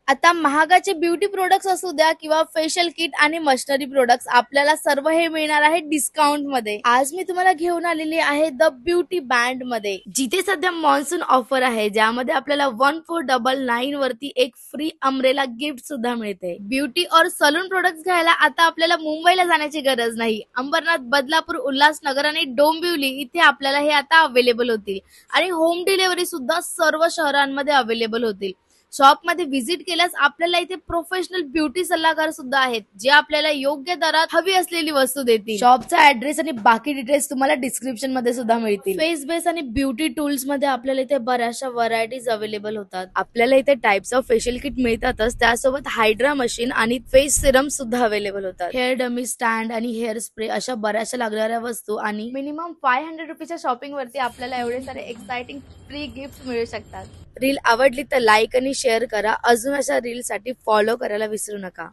आता महागाचे beauty products असू द्या किंवा फेशियल किट आणि मशनरी प्रोडक्ट्स आपल्याला सर्व हे मिळणार आहे डिस्काउंट मध्ये. आज मी तुम्हाला घेऊन आलेली आहे द ब्युटी बँड मध्ये, जिथे सध्या मान्सून ऑफर आहे, ज्यामध्ये आपल्याला 1499 वरती एक फ्री अम्ब्रेला गिफ्ट सुद्धा मिळते. ब्युटी और सलून प्रोडक्ट्स घ्यायला आता आपल्याला मुंबईला जाण्याची गरज नाही. अंबरनाथ, बदलापूर, उल्हासनगर आणि डोंबिवली इथे आपल्याला हे आता अवेलेबल होतील आणि होम डिलिव्हरी सुद्धा सर्व शहरांमध्ये अवेलेबल होतील. शॉप मध्ये व्हिजिट केल्यास आपल्याला इथे प्रोफेशनल ब्युटी सल्लागार सुद्धा आहेत, जे आपल्याला योग्य दरात हवी असलेली वस्तू देतील. शॉपचा ऍड्रेस आणि बाकी डिटेल्स तुम्हाला डिस्क्रिप्शन मध्ये सुद्धा मिळतील. फेस बेस आणि ब्युटी टूल्स मध्ये आपल्याला इथे बऱ्याचशा व्हरायटीज अवेलेबल होतात. आपल्याला इथे टाइप्स ऑफ फेशियल किट मिळतातच, त्यासोबत हायड्रा मशीन आणि फेस सिरम सुद्धा अवेलेबल होतात. हेअर डमी स्टँड आणि हेअर स्प्रे अशा बऱ्याचशा लागणाऱ्या वस्तू आणि मिनिमम 500 रुपीच्या शॉपिंग वरती आपल्याला एवढे सारे एक्साइटिंग फ्री गिफ्ट मिळू शकतात. रील आवडली तर लाईक आणि शेअर करा. अजून अशा रील साठी फॉलो करायला विसरू नका.